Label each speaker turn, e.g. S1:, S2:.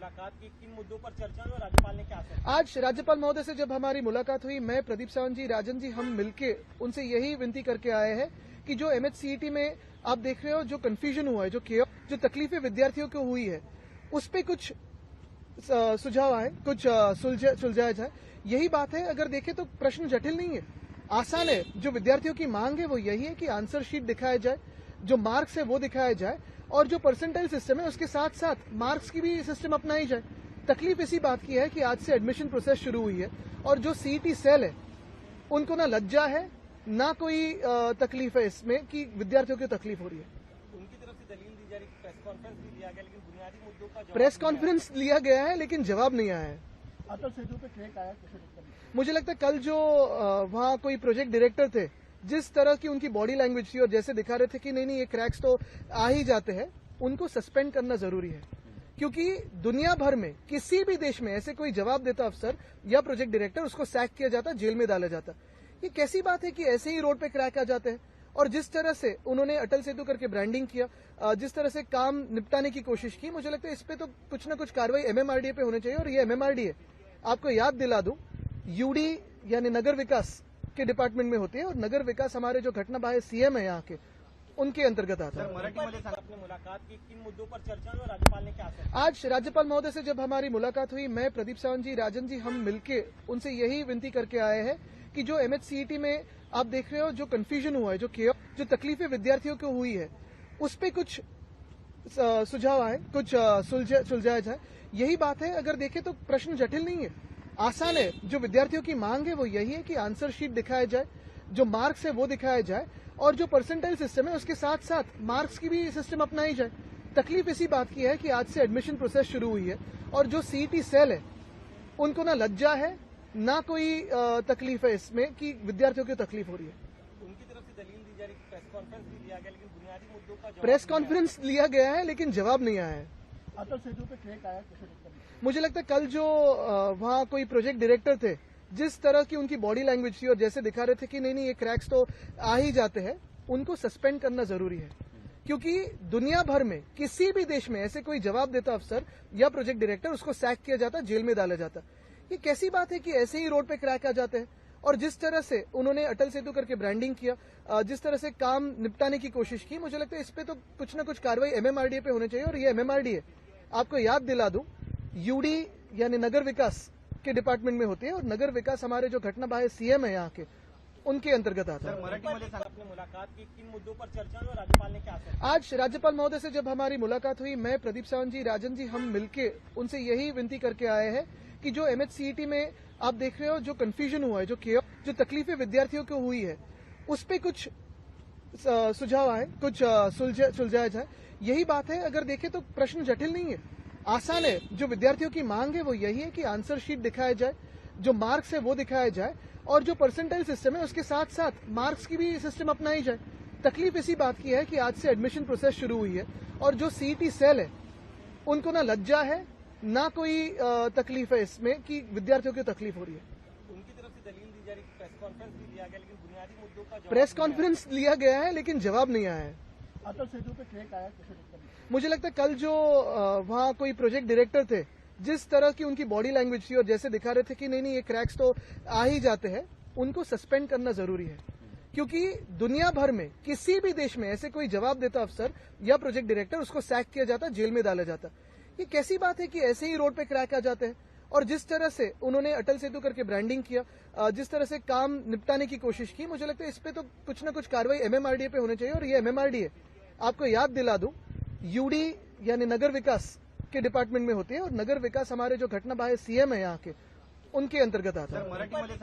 S1: मुलाकात की, किन मुद्दों पर चर्चा हुई और राज्यपाल ने क्या आश्वासन?
S2: आज राज्यपाल महोदय से जब हमारी मुलाकात हुई, मैं, प्रदीप सावंत जी, राजन जी, हम मिलके उनसे यही विनती करके आए हैं कि जो MHCET में आप देख रहे हो जो कंफ्यूजन हुआ है, जो तकलीफें विद्यार्थियों को हुई है, उस पे कुछ सुझाव आए, कुछ सुलझाया जाए। यही बात है। अगर देखें तो प्रश्न जटिल नहीं है, आसान है। जो विद्यार्थियों की मांग है वो यही है कि आंसर शीट दिखाया जाए, जो मार्क्स है वो दिखाया जाए, और जो परसेंटाइल सिस्टम है उसके साथ साथ मार्क्स की भी सिस्टम अपनाई जाए। तकलीफ इसी बात की है कि आज से एडमिशन प्रोसेस शुरू हुई है और जो CET सेल है उनको ना लज्जा है, ना कोई तकलीफ है इसमें कि विद्यार्थियों को तकलीफ हो रही है।
S1: उनकी तरफ से दलील दी जा रही, प्रेस कॉन्फ्रेंस भी लिया गया, लेकिन बुनियादी मुद्दों का
S2: प्रेस कॉन्फ्रेंस लिया गया है लेकिन जवाब नहीं आया है।
S3: अटल सेतु पे क्रैक आया, कैसे देखते हैं?
S2: मुझे लगता है कल जो वहाँ कोई प्रोजेक्ट डायरेक्टर थे, जिस तरह की उनकी बॉडी लैंग्वेज थी और जैसे दिखा रहे थे कि नहीं ये क्रैक्स तो आ ही जाते हैं, उनको सस्पेंड करना जरूरी है। क्योंकि दुनिया भर में किसी भी देश में ऐसे कोई जवाब देता अफसर या प्रोजेक्ट डायरेक्टर, उसको सैक किया जाता, जेल में डाला जाता। ये कैसी बात है कि ऐसे ही रोड पे क्रैक आ जाते हैं? और जिस तरह से उन्होंने अटल सेतु करके ब्रांडिंग किया, जिस तरह से काम निपटाने की कोशिश की, मुझे लगता है इस पे तो कुछ ना कुछ कार्रवाई MMRDA पे होनी चाहिए। और ये MMRDA, आपको याद दिला दूं, UD यानी नगर विकास के डिपार्टमेंट में होती है, और नगर विकास हमारे जो घटनाबाह्य CM है यहाँ के, उनके अंतर्गत आता है।
S1: अपने मुलाकात की, किन मुद्दों पर चर्चा हुई और राज्यपाल ने क्या आश्वासन?
S2: आज राज्यपाल महोदय से जब हमारी मुलाकात हुई, मैं, प्रदीप सावंत जी, राजन जी, हम मिलके उनसे यही विनती करके आए हैं कि जो MHCET में आप देख रहे हो जो कंफ्यूजन हुआ है, जो तकलीफें विद्यार्थियों को हुई है, उस पे कुछ सुझाव आए, कुछ सुलझाया जाए। यही बात है। अगर देखें तो प्रश्न जटिल नहीं है, आसान है। जो विद्यार्थियों की मांग है वो यही है कि आंसर शीट दिखाया जाए, जो मार्क्स है वो दिखाया जाए, और जो परसेंटाइल सिस्टम है उसके साथ साथ मार्क्स की भी सिस्टम अपनाई जाए। तकलीफ इसी बात की है कि आज से एडमिशन प्रोसेस शुरू हुई है और जो CET सेल है उनको ना लज्जा है, ना कोई तकलीफ है इसमें कि विद्यार्थियों को तकलीफ हो रही है।
S1: उनकी तरफ से दलील दी जा रही, प्रेस कॉन्फ्रेंस भी लिया गया, लेकिन बुनियादी मुद्दों का
S2: प्रेस कॉन्फ्रेंस लिया गया है लेकिन जवाब नहीं आया है।
S3: अटल सेतु पे क्रैक आया, कैसे देखते हैं?
S2: मुझे लगता है कल जो वहाँ कोई प्रोजेक्ट डायरेक्टर थे, जिस तरह की उनकी बॉडी लैंग्वेज थी और जैसे दिखा रहे थे कि नहीं ये क्रैक्स तो आ ही जाते हैं, उनको सस्पेंड करना जरूरी है। क्योंकि दुनिया भर में किसी भी देश में ऐसे कोई जवाब देता अफसर या प्रोजेक्ट डायरेक्टर, उसको सैक किया जाता, जेल में डाला जाता। ये कैसी बात है कि ऐसे ही रोड पे क्रैक आ जाते हैं? और जिस तरह से उन्होंने अटल सेतु करके ब्रांडिंग किया, जिस तरह से काम निपटाने की कोशिश की, मुझे लगता है इस पे तो कुछ ना कुछ कार्रवाई MMRDA पे होनी चाहिए। और ये MMRDA, आपको याद दिला दूं, UD यानी नगर विकास के डिपार्टमेंट में होती है, और नगर विकास हमारे जो घटनाबाह्य CM है यहाँ के, उनके अंतर्गत आता है।
S1: अपने मुलाकात की, किन मुद्दों पर चर्चा हुई और राज्यपाल ने क्या आश्वासन?
S2: आज राज्यपाल महोदय से जब हमारी मुलाकात हुई, मैं, प्रदीप सावंत जी, राजन जी, हम मिलके उनसे यही विनती करके आए हैं कि जो MHCET में आप देख रहे हो जो कंफ्यूजन हुआ है, जो तकलीफें विद्यार्थियों को हुई है, उस पे कुछ सुझाव आए, कुछ सुलझाया जाए। यही बात है। अगर देखें तो प्रश्न जटिल नहीं है, आसान है। जो विद्यार्थियों की मांग है वो यही है कि आंसर शीट दिखाया जाए, जो मार्क्स है वो दिखाया जाए, और जो परसेंटाइल सिस्टम है उसके साथ साथ मार्क्स की भी सिस्टम अपनाई जाए। तकलीफ इसी बात की है कि आज से एडमिशन प्रोसेस शुरू हुई है और जो CET सेल है उनको ना लज्जा है, ना कोई तकलीफ है इसमें कि विद्यार्थियों को तकलीफ हो रही है।
S1: उनकी तरफ से दलील दी जा रही, प्रेस कॉन्फ्रेंस भी लिया गया, लेकिन बुनियादी मुद्दों का
S2: प्रेस कॉन्फ्रेंस लिया गया है लेकिन जवाब नहीं आया है।
S3: अटल सेतु पे क्रैक आया, कैसे देखते हैं?
S2: मुझे लगता है कल जो वहाँ कोई प्रोजेक्ट डायरेक्टर थे, जिस तरह की उनकी बॉडी लैंग्वेज थी और जैसे दिखा रहे थे कि नहीं ये क्रैक्स तो आ ही जाते हैं, उनको सस्पेंड करना जरूरी है। क्योंकि दुनिया भर में किसी भी देश में ऐसे कोई जवाब देता अफसर या प्रोजेक्ट डायरेक्टर, उसको सैक किया जाता, जेल में डाला जाता। ये कैसी बात है कि ऐसे ही रोड पे क्रैक आ जाते हैं? और जिस तरह से उन्होंने अटल सेतु करके ब्रांडिंग किया, जिस तरह से काम निपटाने की कोशिश की, मुझे लगता है इस पे तो कुछ ना कुछ कार्रवाई MMRDA पे होनी चाहिए। और ये MMRDA, आपको याद दिला दूं, UD यानी नगर विकास के डिपार्टमेंट में होती है, और नगर विकास हमारे जो घटनाबाह्य CM है यहाँ के, उनके अंतर्गत आता है।